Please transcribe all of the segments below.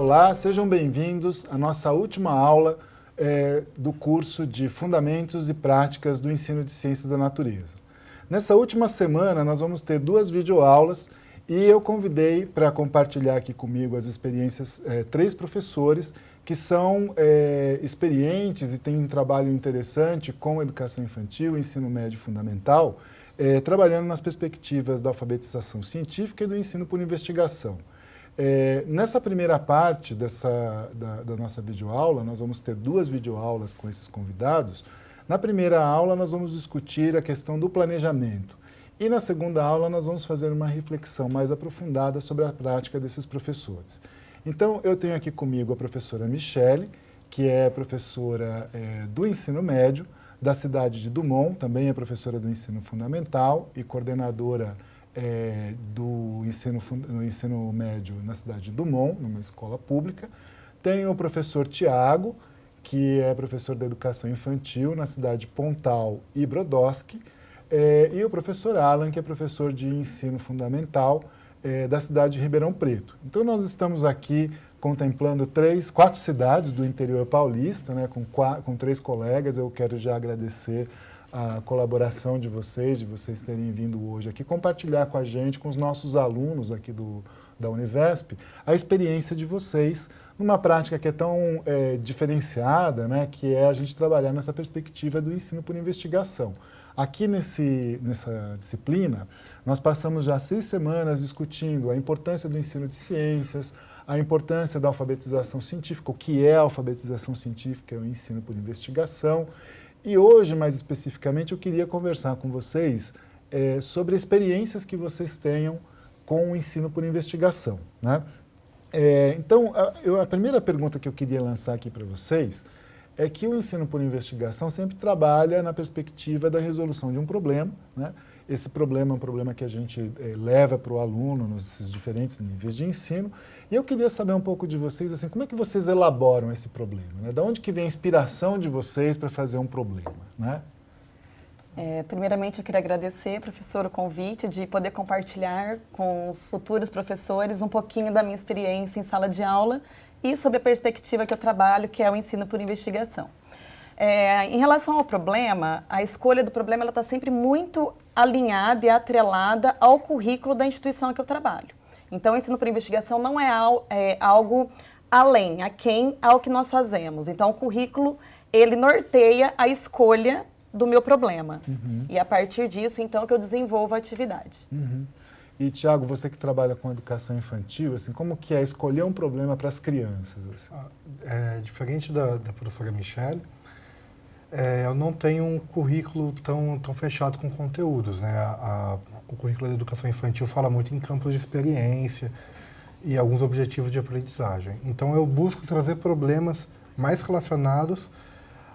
Olá, sejam bem-vindos à nossa última aula do curso de Fundamentos e Práticas do Ensino de Ciências da Natureza. Nessa última semana, nós vamos ter 2 videoaulas e eu convidei para compartilhar aqui comigo as experiências 3 professores que são experientes e têm um trabalho interessante com educação infantil, ensino médio fundamental, trabalhando nas perspectivas da alfabetização científica e do ensino por investigação. Nessa primeira parte da nossa videoaula, nós vamos ter 2 videoaulas com esses convidados. Na primeira aula, nós vamos discutir a questão do planejamento. E na segunda aula, nós vamos fazer uma reflexão mais aprofundada sobre a prática desses professores. Então, eu tenho aqui comigo a professora Michele, que é professora do ensino médio da cidade de Dumont, também é professora do ensino fundamental e coordenadora do ensino médio na cidade de Dumont, numa escola pública. Tenho o professor Tiago, que é professor da educação infantil na cidade de Pontal e Brodowski, e o professor Alan, que é professor de ensino fundamental da cidade de Ribeirão Preto. Então, nós estamos aqui contemplando 4 cidades do interior paulista, né, com 3 colegas. Eu quero já agradecer a colaboração de vocês terem vindo hoje aqui compartilhar com a gente, com os nossos alunos aqui da Univesp, a experiência de vocês numa prática que é tão diferenciada, né, que é a gente trabalhar nessa perspectiva do ensino por investigação. Aqui nessa disciplina, nós passamos já 6 semanas discutindo a importância do ensino de ciências, a importância da alfabetização científica, o que é a alfabetização científica, é o ensino por investigação. E hoje, mais especificamente, eu queria conversar com vocês sobre experiências que vocês tenham com o ensino por investigação, né? Então, a primeira pergunta que eu queria lançar aqui para vocês é que o ensino por investigação sempre trabalha na perspectiva da resolução de um problema, né? Esse problema é um problema que a gente leva para o aluno nesses diferentes níveis de ensino. E eu queria saber um pouco de vocês, assim, como é que vocês elaboram esse problema, né? Da onde que vem a inspiração de vocês para fazer um problema, né? Primeiramente, eu queria agradecer, professor, o convite de poder compartilhar com os futuros professores um pouquinho da minha experiência em sala de aula e sobre a perspectiva que eu trabalho, que é o ensino por investigação. Em relação ao problema, a escolha do problema está sempre muito alinhada e atrelada ao currículo da instituição que eu trabalho. Então, o ensino por investigação não é algo além, aquém ao que nós fazemos. Então, o currículo, ele norteia a escolha do meu problema. Uhum. E a partir disso, então, que eu desenvolvo a atividade. Uhum. E, Tiago, você que trabalha com educação infantil, assim, como que é escolher um problema para as crianças? Assim? Diferente da professora Michele, eu não tenho um currículo tão fechado com conteúdos, né? O currículo da educação infantil fala muito em campos de experiência e alguns objetivos de aprendizagem. Então, eu busco trazer problemas mais relacionados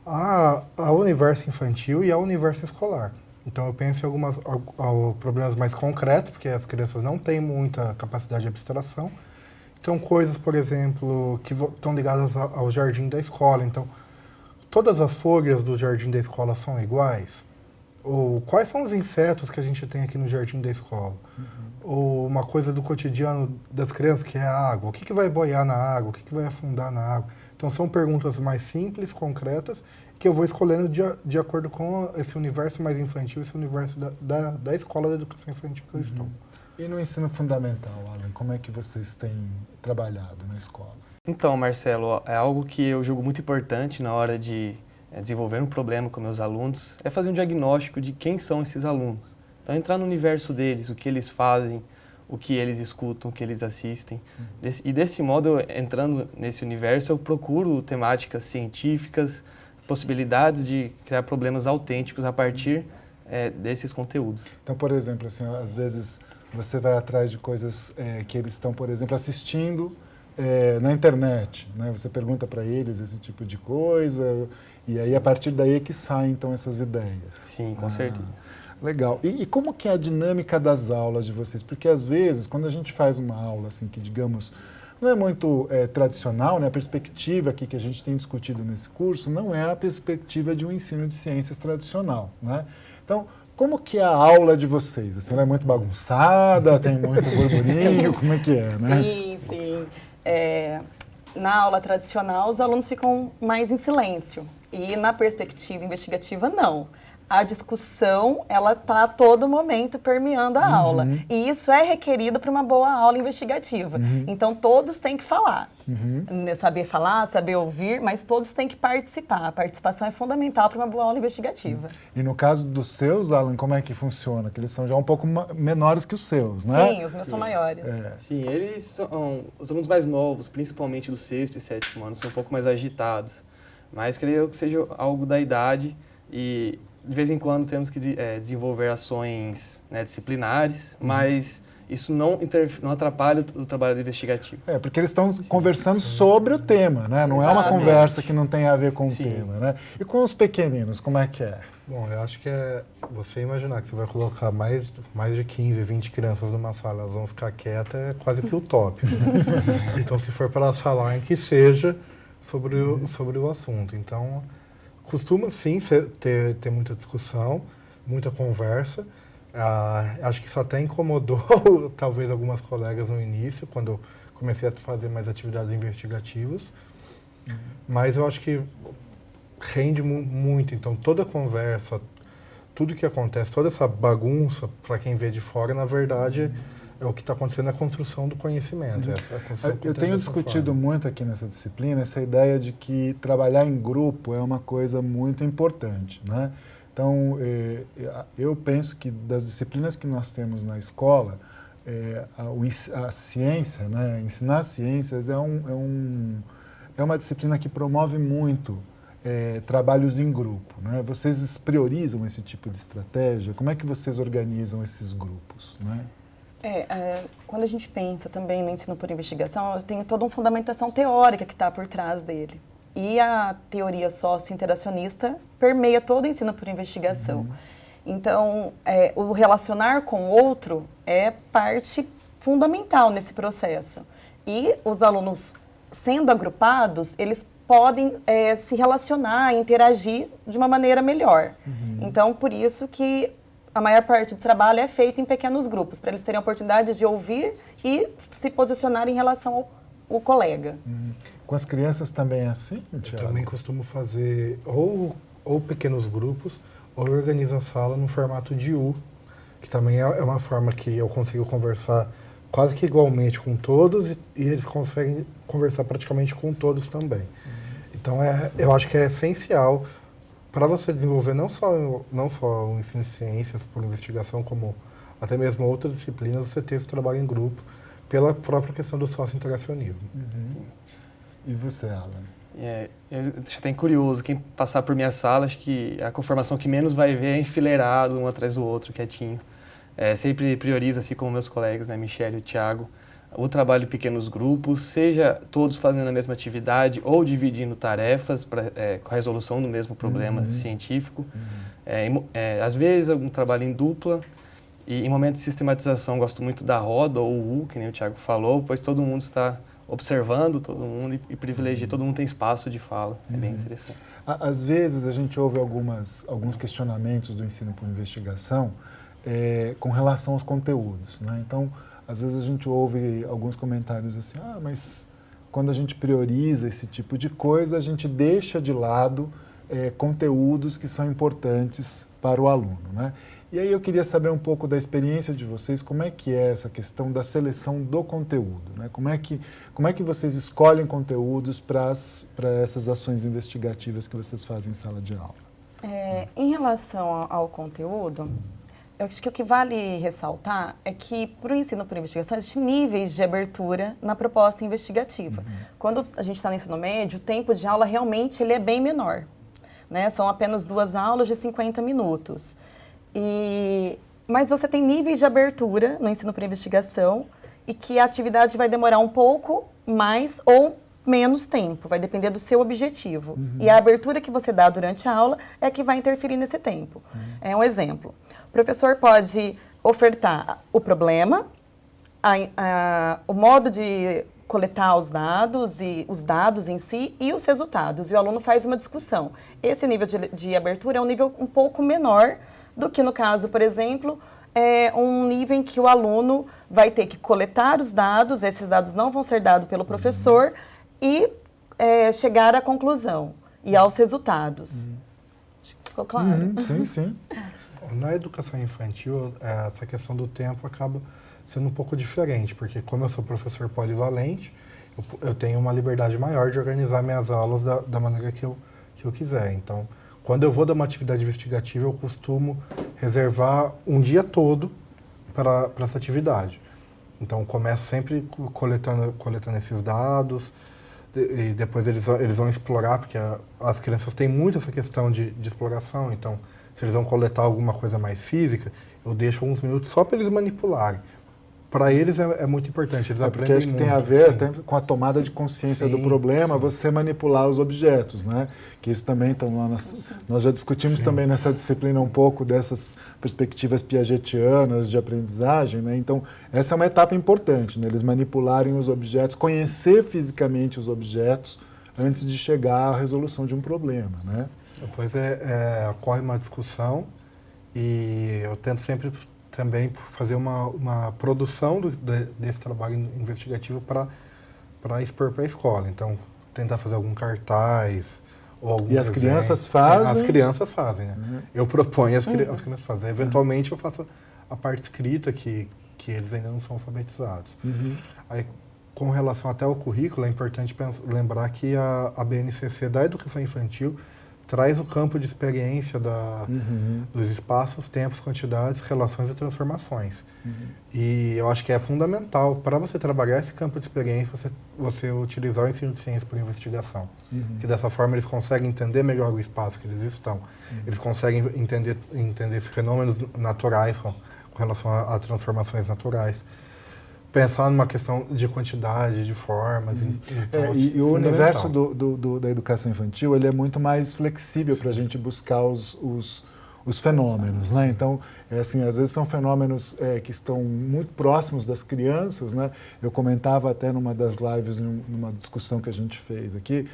ao universo infantil e ao universo escolar. Então, eu penso em alguns problemas mais concretos, porque as crianças não têm muita capacidade de abstração. Então, coisas, por exemplo, que estão ligadas ao jardim da escola. Então, todas as folhas do jardim da escola são iguais? Ou quais são os insetos que a gente tem aqui no jardim da escola? Uhum. Ou uma coisa do cotidiano das crianças, que é a água. O que vai boiar na água? O que vai afundar na água? Então, são perguntas mais simples, concretas, que eu vou escolhendo de acordo com esse universo mais infantil, esse universo da escola da educação infantil que eu estou. E no ensino fundamental, Alan, como é que vocês têm trabalhado na escola? Então, Marcelo, é algo que eu julgo muito importante na hora de desenvolver um problema com meus alunos, é fazer um diagnóstico de quem são esses alunos. Então, entrar no universo deles, o que eles fazem, o que eles escutam, o que eles assistem. E desse modo, entrando nesse universo, eu procuro temáticas científicas, possibilidades de criar problemas autênticos a partir desses conteúdos. Então, por exemplo, assim, às vezes você vai atrás de coisas que eles estão, por exemplo, assistindo na internet, né? Você pergunta para eles esse tipo de coisa e aí, a partir daí é que saem, então, essas ideias. Sim, com certeza. Legal. E como que é a dinâmica das aulas de vocês? Porque, às vezes, quando a gente faz uma aula, assim, que, digamos, não é muito tradicional, né? A perspectiva aqui que a gente tem discutido nesse curso não é a perspectiva de um ensino de ciências tradicional, né? Então, como que é a aula de vocês? Assim, ela é muito bagunçada, tem muito burburinho, como é que é, né? Sim, sim. na aula tradicional, os alunos ficam mais em silêncio. E na perspectiva investigativa, não. A discussão, ela está a todo momento permeando a aula. E isso é requerido para uma boa aula investigativa. Então, todos têm que falar. Saber falar, saber ouvir, mas todos têm que participar. A participação é fundamental para uma boa aula investigativa. E no caso dos seus, Alan, como é que funciona? Que eles são já um pouco menores que os seus, né? Sim, os meus são maiores. Sim, eles são os alunos mais novos, principalmente do 6º e 7º ano, são um pouco mais agitados. Mas creio que seja algo da idade e de vez em quando temos que desenvolver ações, né, disciplinares, mas isso não atrapalha o trabalho investigativo. Porque eles estão conversando sobre o tema, né? Não é uma conversa que não tem a ver com o tema, né? E com os pequeninos, como é que é? Bom, eu acho que você imaginar que você vai colocar mais de 15, 20 crianças numa sala, elas vão ficar quietas, é quase que utópico. Então, se for para elas falarem, que seja sobre o assunto. Então, costuma sim ter muita discussão, muita conversa. Acho que isso até incomodou talvez algumas colegas no início, quando eu comecei a fazer mais atividades investigativas. Mas eu acho que rende muito. Então, toda a conversa, tudo que acontece, toda essa bagunça, para quem vê de fora, na verdade, é o que está acontecendo na construção do conhecimento. Eu tenho discutido muito aqui nessa disciplina essa ideia de que trabalhar em grupo é uma coisa muito importante, né? Então, eu penso que das disciplinas que nós temos na escola, a ciência, né? Ensinar ciências é uma disciplina que promove muito trabalhos em grupo, né? Vocês priorizam esse tipo de estratégia? Como é que vocês organizam esses grupos, né? Quando a gente pensa também no ensino por investigação, tem toda uma fundamentação teórica que está por trás dele. E a teoria sócio-interacionista permeia todo o ensino por investigação. Então, o relacionar com o outro é parte fundamental nesse processo. E os alunos, sendo agrupados, eles podem se relacionar, interagir de uma maneira melhor. Então, por isso que a maior parte do trabalho é feito em pequenos grupos, para eles terem a oportunidade de ouvir e se posicionar em relação ao colega. Com as crianças também é assim, Thiago? Eu também costumo fazer ou pequenos grupos, ou organizo a sala no formato de U, que também é uma forma que eu consigo conversar quase que igualmente com todos e eles conseguem conversar praticamente com todos também. Então, eu acho que é essencial para você desenvolver não só o ensino de ciências por investigação, como até mesmo outras disciplinas, você ter esse trabalho em grupo, pela própria questão do sócio-interacionismo. E você, Alan? Eu acho até curioso, quem passar por minha sala, acho que a conformação que menos vai ver é enfileirado, um atrás do outro, quietinho. Sempre prioriza, assim como meus colegas, né, Michele e o Thiago, o trabalho em pequenos grupos, seja todos fazendo a mesma atividade ou dividindo tarefas com a resolução do mesmo problema científico. Às vezes, algum trabalho em dupla. E em momentos de sistematização, gosto muito da roda ou o U, que nem o Thiago falou, pois todo mundo está observando todo mundo e privilegia, todo mundo tem espaço de fala. É bem interessante. Às vezes, a gente ouve alguns questionamentos do ensino por investigação com relação aos conteúdos, né? Então, às vezes a gente ouve alguns comentários assim, mas quando a gente prioriza esse tipo de coisa, a gente deixa de lado conteúdos que são importantes para o aluno, né? E aí eu queria saber um pouco da experiência de vocês, como é que é essa questão da seleção do conteúdo, né? Como é que vocês escolhem conteúdos para essas ações investigativas que vocês fazem em sala de aula? Em relação ao conteúdo, eu acho que o que vale ressaltar é que, para o ensino por investigação, existem níveis de abertura na proposta investigativa. Quando a gente está no ensino médio, o tempo de aula realmente ele é bem menor, né? São apenas 2 aulas de 50 minutos. Mas você tem níveis de abertura no ensino por investigação e que a atividade vai demorar um pouco mais ou menos tempo, vai depender do seu objetivo. E a abertura que você dá durante a aula é que vai interferir nesse tempo. Um exemplo. O professor pode ofertar o problema, o modo de coletar os dados e os dados em si e os resultados. E o aluno faz uma discussão. Esse nível de abertura é um nível um pouco menor do que, no caso, por exemplo, um nível em que o aluno vai ter que coletar os dados, esses dados não vão ser dados pelo professor, e chegar à conclusão e aos resultados. Acho que ficou claro? Sim, sim. Na educação infantil, essa questão do tempo acaba sendo um pouco diferente, porque como eu sou professor polivalente, eu tenho uma liberdade maior de organizar minhas aulas da maneira que eu quiser. Então, quando eu vou dar uma atividade investigativa, eu costumo reservar um dia todo para essa atividade. Então, começo sempre coletando esses dados, e depois eles vão explorar, porque as crianças têm muito essa questão de exploração. Então, se eles vão coletar alguma coisa mais física, eu deixo alguns minutos só para eles manipularem. Para eles é muito importante, eles aprendem porque acho que muito. tem a ver sim. até com a tomada de consciência do Sim, problema, sim. você manipular os objetos, né? Que isso também, então, nós já discutimos também nessa disciplina um pouco dessas perspectivas piagetianas de aprendizagem, né? Então, essa é uma etapa importante, né? Eles manipularem os objetos, conhecer fisicamente os objetos antes de chegar à resolução de um problema, né? Depois ocorre uma discussão e eu tento sempre também fazer uma produção desse trabalho investigativo para expor para a escola. Então, tentar fazer algum cartaz ou algum E as desenho. crianças fazem? As crianças fazem, né? Eu proponho as crianças fazem. Eventualmente, eu faço a parte escrita, que eles ainda não são alfabetizados. Aí, com relação até ao currículo, é importante lembrar que a BNCC da educação infantil traz o campo de experiência dos espaços, tempos, quantidades, relações e transformações. E eu acho que é fundamental para você trabalhar esse campo de experiência, você utilizar o ensino de ciência por investigação. Que dessa forma eles conseguem entender melhor o espaço que eles estão. Eles conseguem entender fenômenos naturais com relação a transformações naturais. Pensar numa questão de quantidade, de formas. Então, E o universo da educação infantil ele é muito mais flexível para a gente buscar os fenômenos, né? Então, assim, às vezes são fenômenos que estão muito próximos das crianças, né? Eu comentava até numa das lives, numa discussão que a gente fez aqui,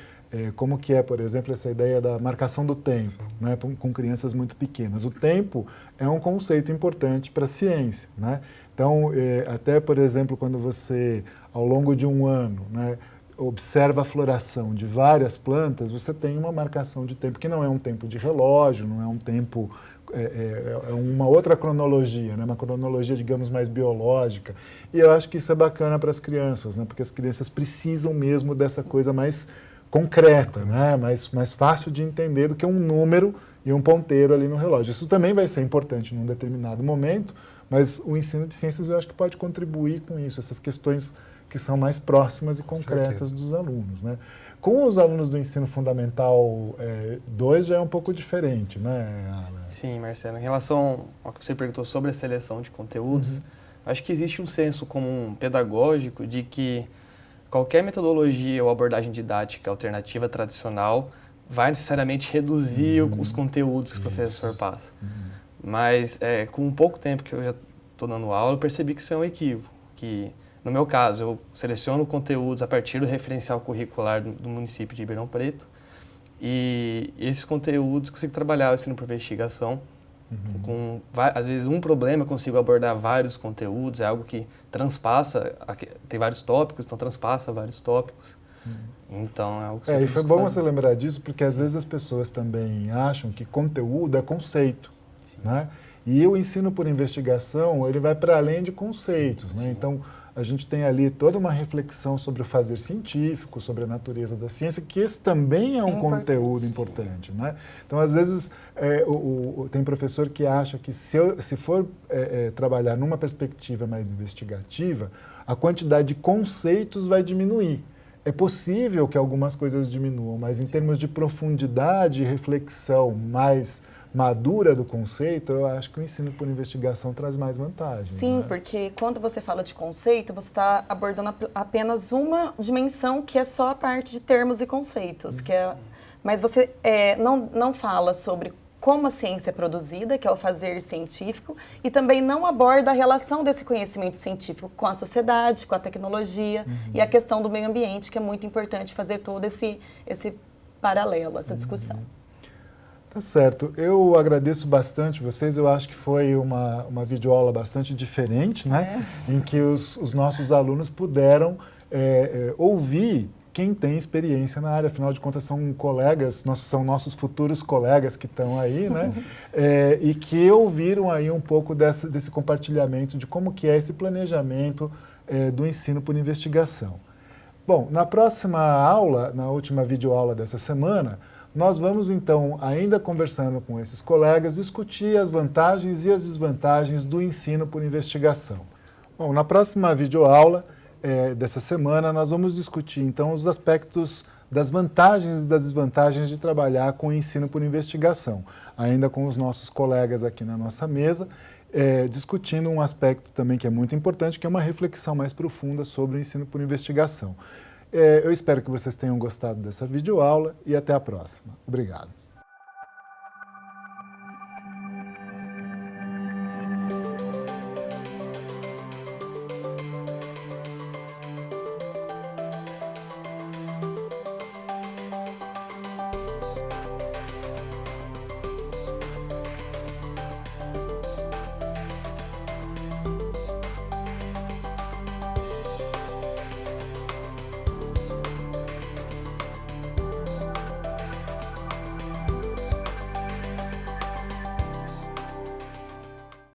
como que é, por exemplo, essa ideia da marcação do tempo, né, com crianças muito pequenas. O tempo é um conceito importante para a ciência, né? Então, até, por exemplo, quando você, ao longo de um ano, né, observa a floração de várias plantas, você tem uma marcação de tempo que não é um tempo de relógio, não é um tempo... É uma outra cronologia, né? Uma cronologia, digamos, mais biológica. E eu acho que isso é bacana para as crianças, né? Porque as crianças precisam mesmo dessa coisa mais concreta, né? mais fácil de entender do que um número e um ponteiro ali no relógio. Isso também vai ser importante num determinado momento, mas o ensino de ciências eu acho que pode contribuir com isso, essas questões que são mais próximas e concretas dos alunos, né? Com os alunos do ensino fundamental 2 já é um pouco diferente, né? Sim, Marcelo. Em relação ao que você perguntou sobre a seleção de conteúdos, acho que existe um senso comum pedagógico de que qualquer metodologia ou abordagem didática alternativa tradicional vai necessariamente reduzir os conteúdos que o professor passa. Mas com pouco tempo que eu já estou dando aula, eu percebi que isso é um equívoco. Que, no meu caso, eu seleciono conteúdos a partir do referencial curricular do município de Ribeirão Preto e esses conteúdos consigo trabalhar o ensino por investigação. Com, às vezes, um problema eu consigo abordar vários conteúdos, é algo que transpassa, tem vários tópicos, então transpassa vários tópicos. Então, é algo que e foi bom você lembrar disso, porque às vezes as pessoas também acham que conteúdo é conceito, né? E o ensino por investigação, ele vai para além de conceitos, né? Então, a gente tem ali toda uma reflexão sobre o fazer científico, sobre a natureza da ciência, que esse também é um conteúdo importante, né? Então, às vezes, tem professor que acha que se for trabalhar numa perspectiva mais investigativa, a quantidade de conceitos vai diminuir. É possível que algumas coisas diminuam, mas em termos de profundidade e reflexão mais madura do conceito, eu acho que o ensino por investigação traz mais vantagens. Sim, né? porque quando você fala de conceito, você está abordando apenas uma dimensão que é só a parte de termos e conceitos. Mas você não fala sobre como a ciência é produzida, que é o fazer científico, e também não aborda a relação desse conhecimento científico com a sociedade, com a tecnologia e a questão do meio ambiente, que é muito importante fazer todo esse paralelo, essa discussão. Tá certo. Eu agradeço bastante vocês. Eu acho que foi uma videoaula bastante diferente, né? Em que os nossos alunos puderam ouvir quem tem experiência na área, afinal de contas são colegas, são nossos futuros colegas que estão aí, né? E que ouviram aí um pouco desse compartilhamento de como que é esse planejamento do ensino por investigação. Bom, na próxima aula, na última videoaula dessa semana, nós vamos então, ainda conversando com esses colegas, discutir as vantagens e as desvantagens do ensino por investigação. Bom, na próxima videoaula dessa semana, nós vamos discutir então os aspectos das vantagens e das desvantagens de trabalhar com o ensino por investigação, ainda com os nossos colegas aqui na nossa mesa, discutindo um aspecto também que é muito importante, que é uma reflexão mais profunda sobre o ensino por investigação. Eu espero que vocês tenham gostado dessa videoaula e até a próxima. Obrigado.